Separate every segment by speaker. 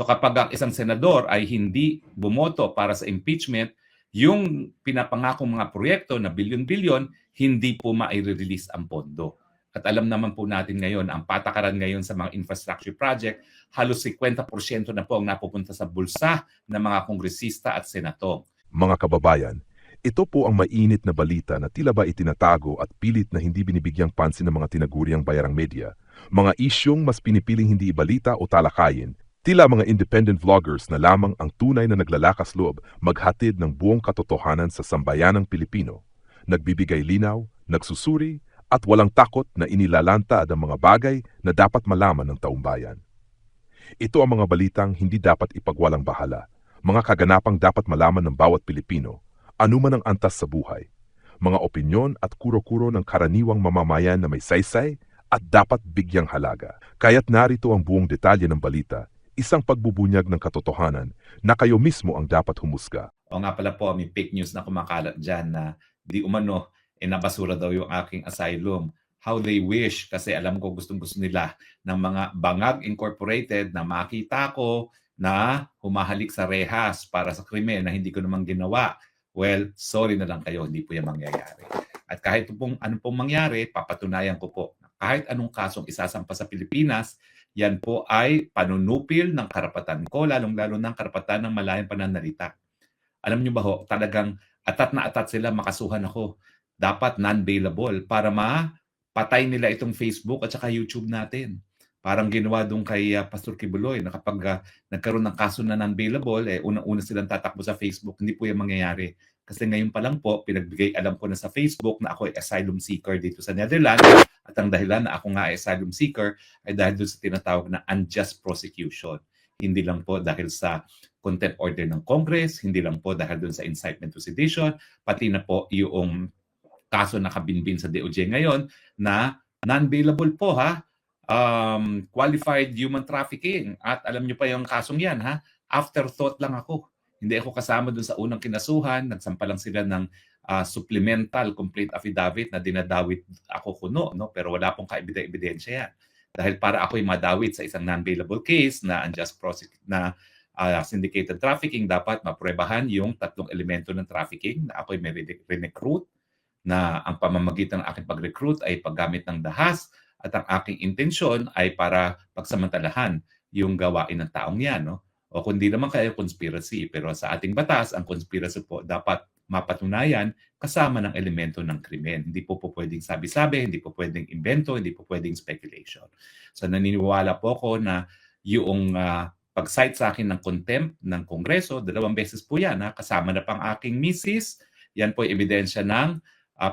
Speaker 1: kapag ang isang senador ay hindi bumoto para sa impeachment, yung pinapangakong mga proyekto na bilyon-bilyon, hindi po ma-release ang pondo. At alam naman po natin ngayon, ang patakaran ngayon sa mga infrastructure project, halos 50% na po ang napupunta sa bulsa ng mga kongresista at senator.
Speaker 2: Mga kababayan, ito po ang mainit na balita na tila ba itinatago at pilit na hindi binibigyang pansin ng mga tinaguriang bayarang media. Mga isyong mas pinipiling hindi ibalita o talakayin, tila mga independent vloggers na lamang ang tunay na naglalakas loob maghatid ng buong katotohanan sa sambayanang Pilipino. Nagbibigay linaw, nagsusuri, at walang takot na inilalanta ang mga bagay na dapat malaman ng taumbayan. Ito ang mga balitang hindi dapat ipagwalang bahala, mga kaganapang dapat malaman ng bawat Pilipino, anuman ang antas sa buhay, mga opinyon at kuro-kuro ng karaniwang mamamayan na may saysay at dapat bigyang halaga. Kaya't narito ang buong detalye ng balita, isang pagbubunyag ng katotohanan na kayo mismo ang dapat humusga.
Speaker 1: O nga pala po, may fake news na kumakalat dyan na di umano, nabasura daw yung aking asylum. How they wish, kasi alam ko gustong-gusto nila ng mga Bangag Incorporated na makita ko na humahalik sa rehas para sa krimen na hindi ko naman ginawa. Well, sorry na lang kayo, hindi po yan mangyayari. At kahit ano pong mangyari, papatunayan ko po na kahit anong kasong isasampa sa Pilipinas, yan po ay panunupil ng karapatan ko, lalong-lalo ng karapatan ng malayang pananalita. Alam niyo ba ho, talagang atat na atat sila makasuhan ako. Dapat non-bailable para mapatay nila itong Facebook at saka YouTube natin. Parang ginawa doon kay Pastor Kibuloy na kapag nagkaroon ng kaso na non-bailable, unang-una silang tatakbo sa Facebook. Hindi po yan mangyayari. Kasi ngayon pa lang po, pinagbigay alam ko na sa Facebook na ako ay asylum seeker dito sa Netherlands. At ang dahilan na ako nga ay asylum seeker ay dahil doon sa tinatawag na unjust prosecution. Hindi lang po dahil sa contempt order ng Congress, hindi lang po dahil doon sa incitement to sedition, pati na po yung kaso na kabinbin sa DOJ ngayon na non-bailable po ha, qualified human trafficking. At alam niyo pa yung kasong yan ha, afterthought lang ako. Hindi ako kasama dun sa unang kinasuhan, nagsampa lang sila ng supplemental complete affidavit na dinadawit ako kuno, no? Pero wala pong kaebidensya yan. Dahil para ako'y madawit sa isang non-bailable case na unjust syndicated trafficking, dapat mapruebahan yung tatlong elemento ng trafficking na ako'y may recruit, na ang pamamagitan ng aking pag-recruit ay paggamit ng dahas at ang aking intensyon ay para pagsamantalahan yung gawain ng taong yan. No? O kundi naman kaya conspiracy. Pero sa ating batas, ang conspiracy po dapat mapatunayan kasama ng elemento ng krimen. Hindi po pwedeng sabi-sabi, hindi po pwedeng invento, hindi po pwedeng speculation. So naniniwala po ako na yung pag-cite sa akin ng contempt ng Kongreso, 2 beses po yan. Kasama na pang aking misis. Yan po ay ebidensya ng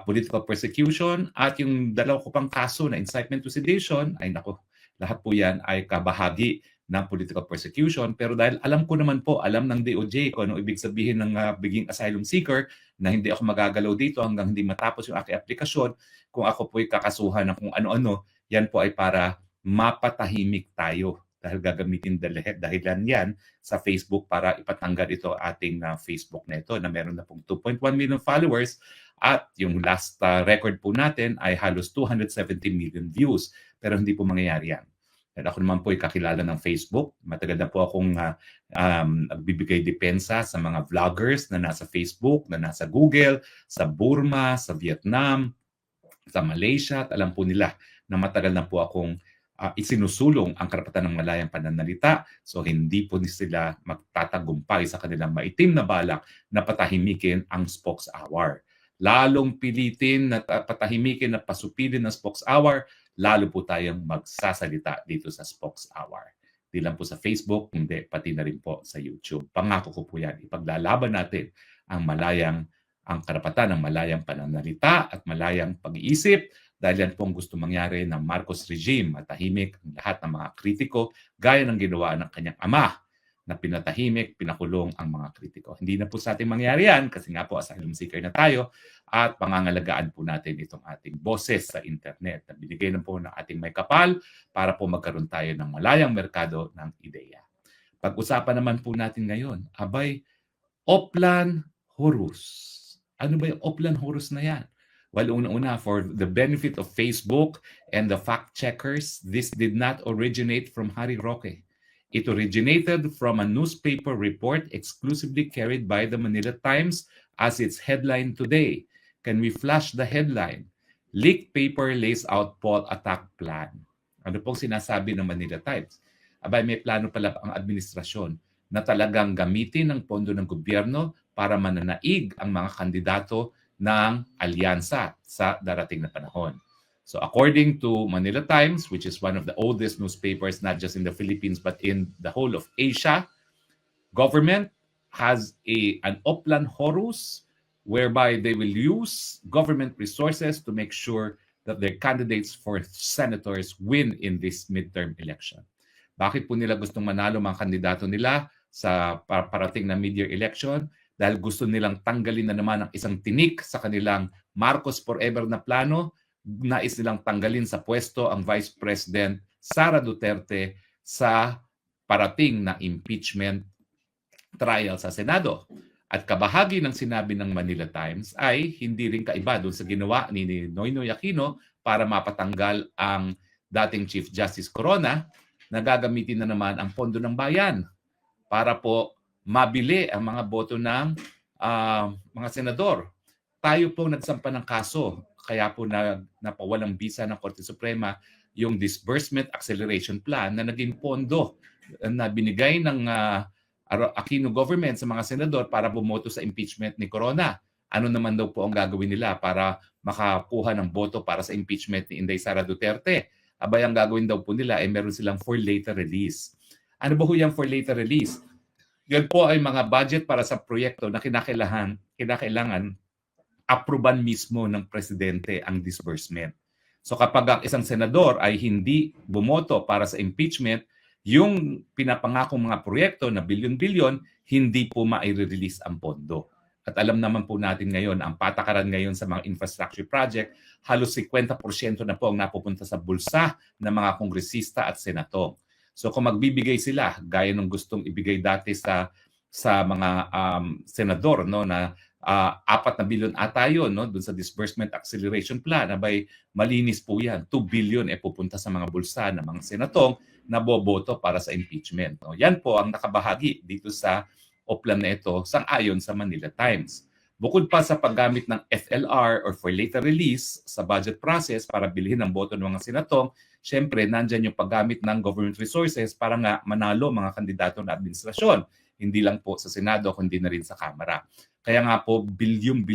Speaker 1: political persecution at yung 2 ko pang kaso na incitement to sedition, ay nako, lahat po yan ay kabahagi ng political persecution. Pero dahil alam ko naman po, alam ng DOJ kung ano ibig sabihin ng being asylum seeker, na hindi ako magagalaw dito hanggang hindi matapos yung aking aplikasyon, kung ako po'y kakasuhan ng kung ano-ano, yan po ay para mapatahimik tayo. Dahil gagamitin dahilan yan sa Facebook para ipatanggal ito ating Facebook na ito na meron na pong 2.1 million followers at yung last record po natin ay halos 270 million views. Pero hindi po mangyayari yan. Dahil ako naman po ay kakilala ng Facebook. Matagal na po akong nagbibigay depensa sa mga vloggers na nasa Facebook, na nasa Google, sa Burma, sa Vietnam, sa Malaysia. At alam po nila na matagal na po akong isinusulong ang karapatan ng malayang pananalita. So hindi po sila magtatagumpay sa kanilang maitim na balak na patahimikin ang Spokes Hour. Lalong pilitin na patahimikin at pasupilin ng Spokes Hour, lalo po tayong magsasalita dito sa Spokes Hour. Di lang po sa Facebook, hindi, pati na rin po sa YouTube. Pangako ko po yan, ipaglalaban natin ang karapatan ng malayang pananalita at malayang pag-iisip. Dahil yan po ang gusto mangyari ng Marcos regime, matahimik ang lahat ng mga kritiko, gaya ng ginawa ng kanyang ama na pinatahimik, pinakulong ang mga kritiko. Hindi na po sa ating mangyari yan kasi nga po asylum seeker na tayo at pangangalagaan po natin itong ating boses sa internet na binigay na po ng ating may kapal para po magkaroon tayo ng malayang merkado ng ideya. Pag-usapan naman po natin ngayon, Oplan Horus. Ano ba yung Oplan Horus na yan? Well, una-una, for the benefit of Facebook and the fact-checkers, this did not originate from Harry Roque. It originated from a newspaper report exclusively carried by the Manila Times as its headline today. Can we flash the headline? Leaked paper lays out Paul attack plan. Ano pong sinasabi ng Manila Times? Abay, may plano pala ang administrasyon na talagang gamitin ang pondo ng gobyerno para mananaig ang mga kandidato ng alyansa sa darating na panahon. So according to Manila Times, which is one of the oldest newspapers not just in the Philippines but in the whole of Asia, government has an Oplan Horus whereby they will use government resources to make sure that their candidates for senators win in this midterm election. Bakit po nila gustong manalo mga kandidato nila sa parating na mid-year election? Dahil gusto nilang tanggalin na naman ang isang tinik sa kanilang Marcos Forever na plano. Nais nilang tanggalin sa pwesto ang Vice President Sara Duterte sa parating na impeachment trial sa Senado. At kabahagi ng sinabi ng Manila Times ay hindi rin kaiba doon sa ginawa ni Noynoy Aquino para mapatanggal ang dating Chief Justice Corona na gagamitin na naman ang pondo ng bayan para po mabili ang mga boto ng mga senador. Tayo po nagsampa ng kaso, kaya po napawalang bisa ng Korte Suprema yung Disbursement Acceleration Plan na naging pondo na binigay ng Aquino government sa mga senador para bumoto sa impeachment ni Corona. Ano naman daw po ang gagawin nila para makakuha ng boto para sa impeachment ni Inday Sara Duterte? Abay, ang gagawin daw po nila ay meron silang for later release. Ano ba ho yung for later release? Yan po ay mga budget para sa proyekto na kinakailangan aproban mismo ng presidente ang disbursement. So kapag ang isang senador ay hindi bumoto para sa impeachment, yung pinapangakong mga proyekto na bilyon-bilyon, hindi po mai-release ang pondo. At alam naman po natin ngayon, ang patakaran ngayon sa mga infrastructure project, halos 50% na po ang napupunta sa bulsa ng mga kongresista at senatong. So kung magbibigay sila, gaya ng gustong ibigay dati sa mga senador, no, na 4 na bilyon ata yun, no, dun sa Disbursement Acceleration Plan, abay malinis po yan. 2 billion pupunta sa mga bulsa ng mga senatong na boboto para sa impeachment. No? Yan po ang nakabahagi dito sa Oplan na ito sang-ayon sa Manila Times. Bukod pa sa paggamit ng FLR or for later release sa budget process para bilhin ang boto ng mga senatong, syempre nandyan yung paggamit ng government resources para nga manalo mga kandidato na administrasyon. Hindi lang po sa Senado, kundi na rin sa Kamara. Kaya nga po, bilyon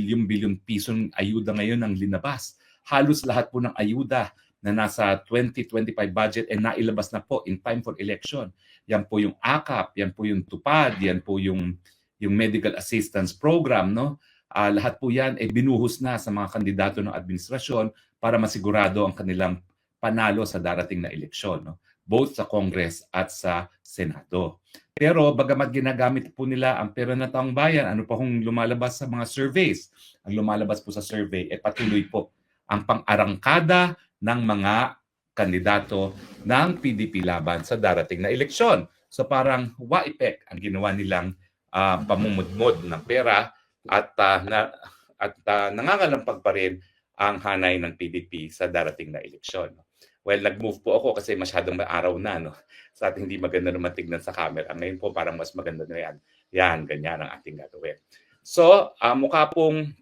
Speaker 1: pisong ayuda ngayon ang linabas. Halos lahat po ng ayuda na nasa 2025 budget ay nailabas na po in time for election. Yan po yung AKAP, yan po yung TUPAD, yan po yung medical assistance program, no? Lahat po yan ay binuhos na sa mga kandidato ng administrasyon para masigurado ang kanilang panalo sa darating na eleksyon, no? Both sa Congress at sa Senado. Pero bagamat ginagamit po nila ang pera ng taong bayan, ano pa kung lumalabas sa mga surveys? Ang lumalabas po sa survey ay patuloy po ang pang-arangkada ng mga kandidato ng PDP laban sa darating na eleksyon. So parang wa-epek ang ginawa nilang pamumudmod ng pera at nangangalampag pa rin ang hanay ng PDP sa darating na eleksyon. Well, nag-move po ako kasi masyadong maaraw na, no? Sa ating hindi maganda naman tignan sa camera. Ngayon po parang mas maganda na yan. Yan, ganyan ang ating gagawin. So, mukha pong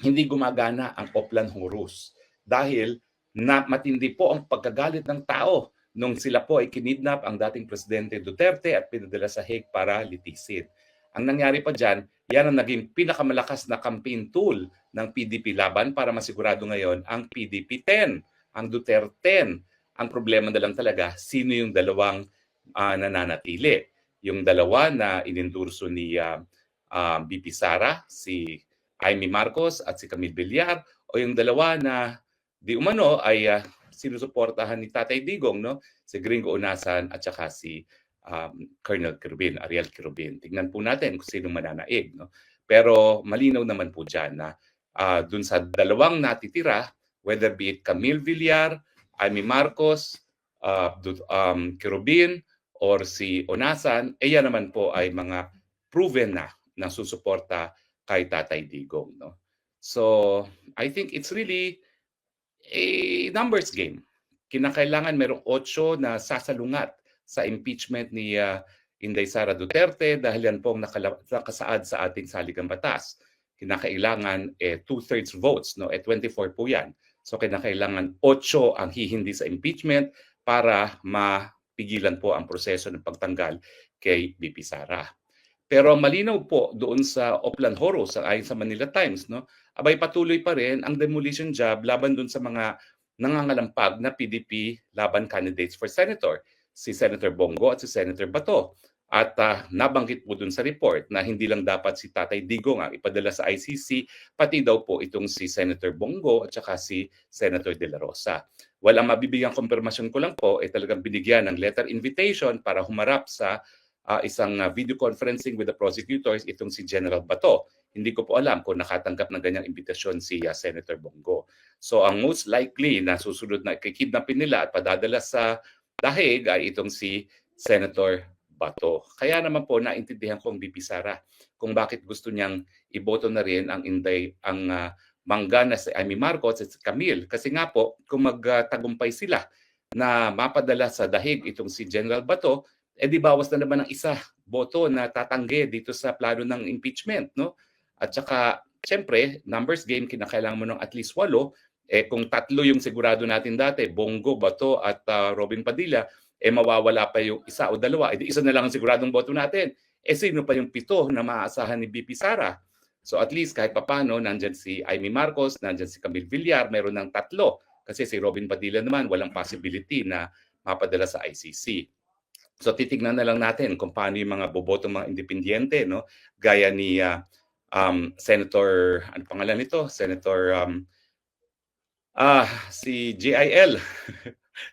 Speaker 1: hindi gumagana ang Oplan Horus dahil na matindi po ang pagkagalit ng tao nung sila po ay kinidnap ang dating Presidente Duterte at pinadala sa Hague para litisin. Ang nangyari pa dyan, yan ang naging pinakamalakas na campaign tool ng PDP laban para masigurado ngayon ang PDP 10, ang Duterte 10. Ang problema na lang talaga, sino yung dalawang nananatili? Yung dalawa na inendurso ni BP Sara, si Amy Marcos at si Camille Villar, o yung dalawa na di umano ay sinusuportahan ni Tatay Digong, no? Si Gringo Unasan at saka si Colonel Quirubin, Ariel Quirubin. Tingnan po natin kung sino mananaig, no? Pero malinaw naman po dyan na dun sa dalawang natitira, whether be it Camille Villar, Amy Marcos, Quirubin, or si Unasan, yan naman po ay mga proven na susuporta kay Tatay Digong, no? So, I think it's really a numbers game. Kinakailangan merong 8 na sasalungat sa impeachment ni Inday Sara Duterte dahil yan po ang nakasaad sa ating saligang batas. Kinakailangan 2/3 votes, no? 24 po yan. So kinakailangan 8 ang hihindi sa impeachment para mapigilan po ang proseso ng pagtanggal kay BP Sara. Pero malinaw po doon sa Oplan Horus, ayon sa Manila Times, no, abay patuloy pa rin ang demolition job laban doon sa mga nangangalampag na PDP laban candidates for senator, si Senator Bongo at si Senator Bato. At nabanggit po doon sa report na hindi lang dapat si Tatay Digong ang ipadala sa ICC, pati daw po itong si Senator Bongo at saka si Senator De La Rosa. Walang mabibigyang kumpirmasyon ko lang po, talagang binigyan ng letter invitation para humarap sa isang video conferencing with the prosecutors itong si General Bato. Hindi ko po alam kung nakatanggap ng ganyang imbitasyon si Senator Bongo. So ang most likely na susunod na kikidnapin nila at padadala sa dahig ay itong si Senator Bato. Kaya naman po naintindihan ko ang BP Sara kung bakit gusto niyang iboto na rin ang mangga na si Amy Marcos at si Camille. Kasi nga po kung magtagumpay sila na mapadala sa dahig itong si General Bato, di bawas na naman ng isa boto na tatanggi dito sa plano ng impeachment, no? At saka, syempre, numbers game, kinakailangan mo ng at least 8. Kung 3 yung sigurado natin dati, Bongo, Bato at Robin Padilla, mawawala pa yung isa o 2. Di isa na lang ang siguradong boto natin. Sino pa yung 7 na maaasahan ni BP Sara? So at least kahit papano, nandyan si Amy Marcos, nandyan si Camille Villar, meron ng 3. Kasi si Robin Padilla naman, walang possibility na mapadala sa ICC. So titignan na lang natin kung paano yung mga boboto mga independyente, no? Gaya ni Senator, ano pangalan nito? Senator si GIL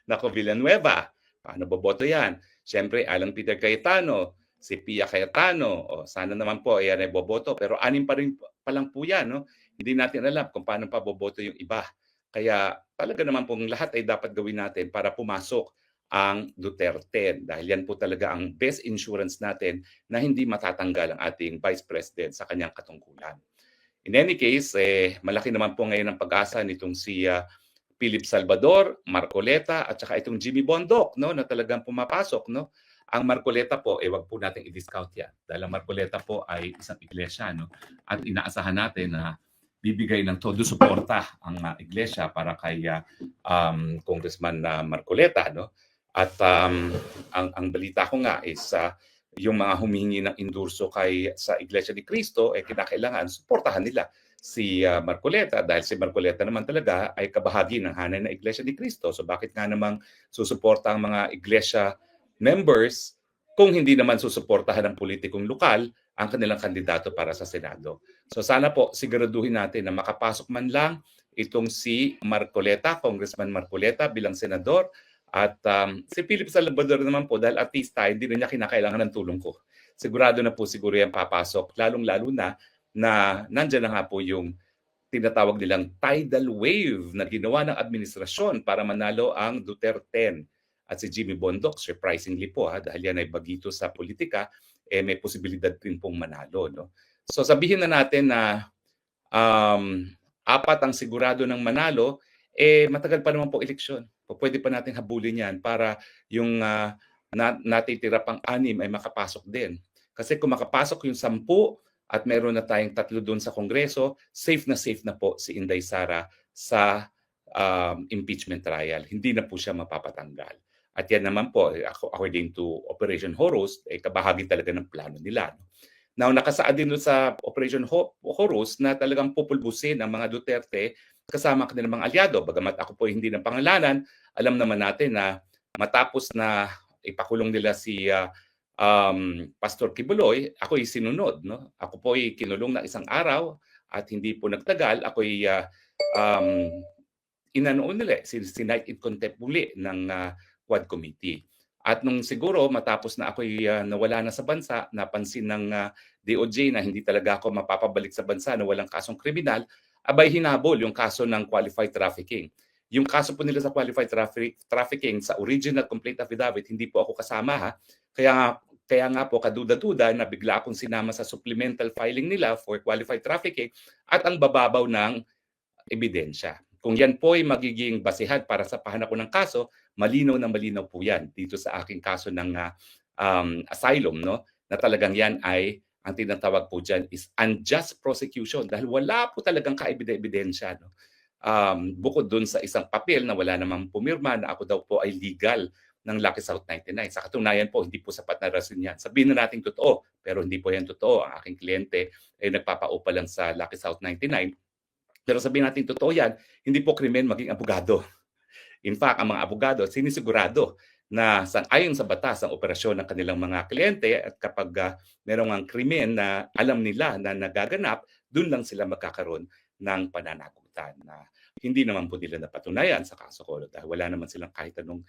Speaker 1: Nako Villanueva. Paano boboto yan? Siyempre, Alan Peter Cayetano, si Pia Cayetano. Sana naman po ayan ay boboto. Pero 6 pa rin pa lang po yan, no? Hindi natin alam kung paano pa boboto yung iba. Kaya talaga naman pong lahat ay dapat gawin natin para pumasok ang Duterte dahil yan po talaga ang best insurance natin na hindi matatanggal ang ating Vice President sa kanyang katungkulan. In any case, malaki naman po ngayon ang pag-asa nitong si Philip Salvador, Marcoleta at saka itong Jimmy Bondoc, no, na talagang pumapasok, no. Ang Marcoleta po, wag po nating i-discount yan dahil ang Marcoleta po ay isang iglesia, no, at inaasahan natin na bibigay ng todo suporta ang iglesia para kay Congressman Marcoleta, no. At ang balita ko nga is yung mga humihingi ng endorso sa Iglesia ni Cristo kinakailangan suportahan nila si Marcoleta dahil si Marcoleta naman talaga ay kabahagi ng hanay ng Iglesia ni Cristo. So bakit nga namang susuporta ang mga iglesia members kung hindi naman susuportahan ng politikong lokal ang kanilang kandidato para sa Senado. So sana po siguraduhin natin na makapasok man lang itong si Marcoleta, Congressman Marcoleta bilang senador. At si Philip Salvador naman po dahil artista, hindi na niya kinakailangan ng tulong ko. Sigurado na po siguro yan papasok, lalong-lalo na nandyan na nga po yung tinatawag nilang tidal wave na ginawa ng administrasyon para manalo ang Duterte. At si Jimmy Bondoc, surprisingly po dahil yan ay bagito sa politika, may posibilidad din pong manalo. No? So sabihin na natin na 4 ang sigurado ng manalo, matagal pa naman po eleksyon. Pwede pa natin habulin yan para yung natitira pang 6 ay makapasok din. Kasi kung makapasok yung 10 at meron na tayong 3 doon sa Kongreso, safe na po si Inday Sara sa impeachment trial. Hindi na po siya mapapatanggal. At yan naman po, according to Operation Horus, kabahagi talaga ng plano nila. Now, nakasaad din doon sa Operation Horus na talagang pupulbusin ang mga Duterte kasama ang kanilang mga alyado. Bagamat ako po hindi ng pangalanan, alam naman natin na matapos na ipakulong nila si Pastor Kibuloy, ako'y sinunod. No? Ako po'y kinulong na 1 araw at hindi po nagtagal. Ako'y inanoon nila, sinight in contempt muli ng Quad Committee. At nung siguro matapos na ako'y nawala na sa bansa, napansin ng DOJ na hindi talaga ako mapapabalik sa bansa na walang kasong kriminal, abay hinabol yung kaso ng qualified trafficking. Yung kaso po nila sa qualified trafficking sa original complaint affidavit, hindi po ako kasama ha. Kaya nga po kaduda-duda na bigla akong sinama sa supplemental filing nila for qualified trafficking at ang bababaw ng ebidensya. Kung yan po ay magiging basihan para sa pahanap ko ng kaso,
Speaker 3: malinaw na malinaw po yan dito sa aking kaso ng asylum, no? Na talagang yan ay, ang tinatawag po dyan is unjust prosecution dahil wala po talagang kaebidensya, no? Bukod dun sa isang papel na wala namang pumirma na ako daw po ay legal ng Lucky South 99. Sa katunayan po, hindi po sapat na rason yan. Sabihin na natin totoo, pero hindi po yan totoo. Ang aking kliyente ay nagpapaupa lang sa Lucky South 99. Pero sabihin natin totoo yan, hindi po krimen maging abogado. In fact, ang mga abogado sinisigurado na ayon sa batas ang operasyon ng kanilang mga kliyente at kapag merong ang krimen na alam nila na nagaganap, doon lang sila magkakaroon ng pananagutan na hindi naman po nila napatunayan sa kaso ko dahil wala naman silang kahit anong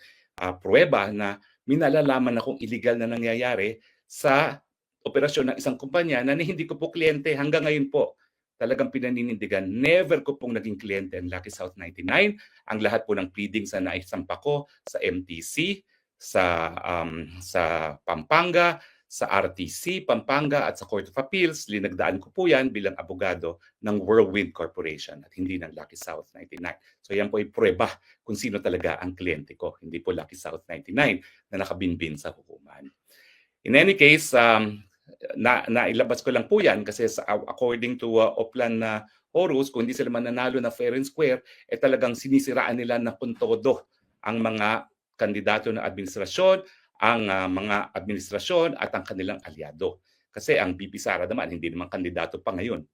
Speaker 3: pruweba na minalalaman akong illegal na nangyayari sa operasyon ng isang kumpanya na hindi ko po kliyente hanggang ngayon po. Talagang pinaninindigan, never ko pong naging kliyente ang Lucky South 99. Ang lahat po ng pleadings na naisampa ko sa MTC, sa Pampanga, sa RTC, Pampanga at sa Court of Appeals, linagdaan ko po yan bilang abogado ng Whirlwind Corporation at hindi ng Lucky South 99. So yan po ay pruweba kung sino talaga ang kliyente ko, hindi po Lucky South 99 na nakabinbin sa hukuman. In any case, nailabas ko lang po yan kasi according to Oplan Horus, kung hindi sila mananalo na fair and square, talagang sinisiraan nila na puntodo ang mga kandidato ng administrasyon, ang mga administrasyon at ang kanilang aliado. Kasi ang BP Sara naman, hindi naman kandidato pa ngayon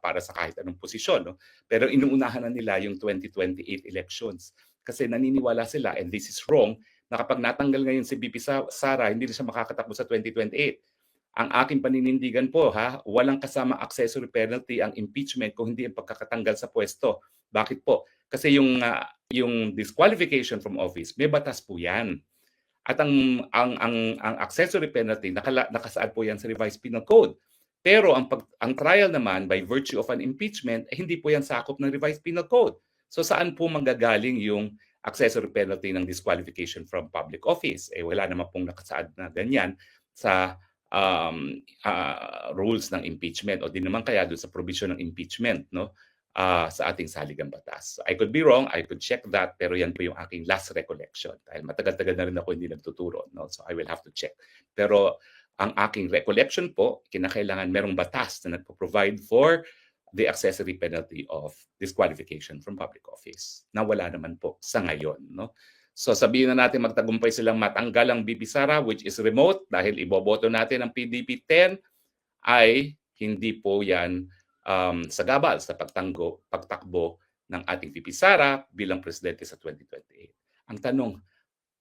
Speaker 3: para sa kahit anong posisyon. No? Pero inuunahan na nila yung 2028 elections. Kasi naniniwala sila, and this is wrong, na kapag natanggal ngayon si BP Sara, hindi na siya makakatakbo sa 2028. Ang aking paninindigan po, walang kasama accessory penalty ang impeachment kung hindi ang pagkakatanggal sa pwesto. Bakit po? Kasi yung disqualification from office, may batas po yan. At ang accessory penalty, nakasaad po yan sa revised penal code. Pero ang trial naman by virtue of an impeachment, hindi po yan sakop ng revised penal code. So saan po manggagaling yung accessory penalty ng disqualification from public office? Wala naman pong nakasaad na ganyan sa rules ng impeachment o di naman kaya doon sa provision ng impeachment, no? Sa ating saligang batas. I could be wrong, I could check that, pero yan po yung aking last recollection. Dahil matagal-tagal na rin ako hindi nagtuturo, no? So I will have to check. Pero ang aking recollection po, kinakailangan merong batas na nagpo-provide for the accessory penalty of disqualification from public office. Na wala naman po sa ngayon, no? So sabihin na natin magtagumpay silang matanggal ang BP Sara, which is remote, dahil iboboto natin ang PDP 10, ay hindi po yan sagabal sa pagtakbo ng ating VP Sara bilang presidente sa 2028. Ang tanong,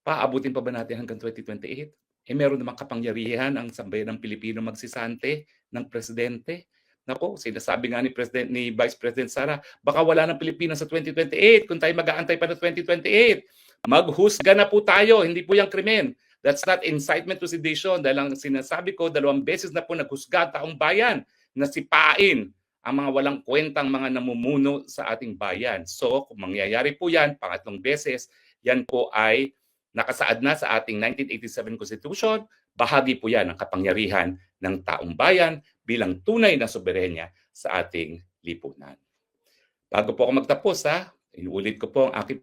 Speaker 3: paabutin pa ba natin hanggang 2028? Meron namang kapangyarihan ang sambayan ng Pilipino magsisante ng presidente. Nako, sinasabi nga ni Vice President Sara, baka wala ng Pilipinas sa 2028 kung tayo mag-aantay pa ng 2028. Maghusga na po tayo, hindi po yung krimen. That's not incitement to sedition dahil ang sinasabi ko, 2 beses na po naghusga taong bayan na sipain ang mga walang kwentang mga namumuno sa ating bayan. So, kung mangyayari po yan, pangatlong beses, yan po ay nakasaad na sa ating 1987 Constitution. Bahagi po yan ng kapangyarihan ng taong bayan bilang tunay na soberenya sa ating lipunan. Bago po ako magtapos, inuulit ko po ang aking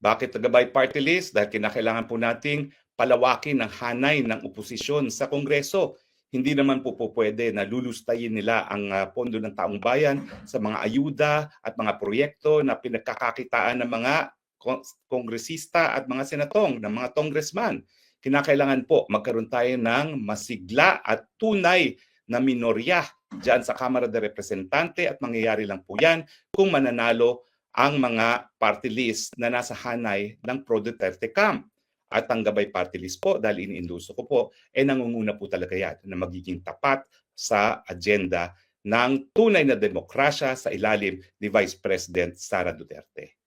Speaker 3: bakit taga-by party list? Dahil kinakailangan po nating palawakin ang hanay ng oposisyon sa Kongreso. Hindi naman po pwede na lulustayin nila ang pondo ng taong bayan sa mga ayuda at mga proyekto na pinagkakakitaan ng mga kongresista at mga senatong, ng mga congressman. Kinakailangan po magkaroon tayo ng masigla at tunay na minorya dyan sa Kamara de Representante at mangyayari lang po yan kung mananalo ang mga party list na nasa hanay ng Pro Duterte camp. At ang gabay party list po, dahil iniinduso ko po, nangunguna po talaga yan na magiging tapat sa agenda ng tunay na demokrasya sa ilalim ni Vice President Sara Duterte.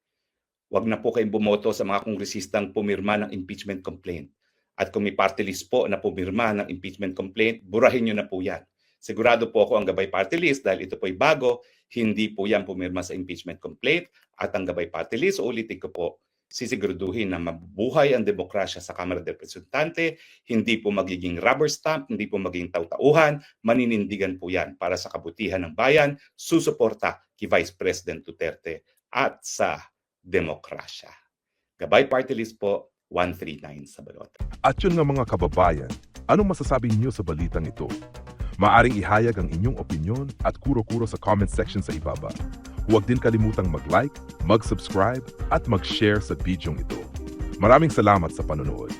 Speaker 3: Huwag na po kayong bumoto sa mga kongresistang pumirma ng impeachment complaint. At kung may party list po na pumirma ng impeachment complaint, burahin nyo na po yan. Sigurado po ako ang gabay party list dahil ito po ay bago, hindi po yan pumirma sa impeachment complaint. At ang gabay party list, ulitin ko po, sisiguraduhin na mabuhay ang demokrasya sa Kamara de Representante, hindi po magiging rubber stamp, hindi po magiging tautauhan, maninindigan po yan para sa kabutihan ng bayan, susuporta kay Vice President Duterte at sa demokrasya. Gabay Party List po, 139 sa balota.
Speaker 2: At yun nga mga kababayan, anong masasabi niyo sa balitang ito? Maaring ihayag ang inyong opinyon at kuro-kuro sa comment section sa ibaba. Huwag din kalimutang mag-like, mag-subscribe at mag-share sa bidyong ito. Maraming salamat sa panonood.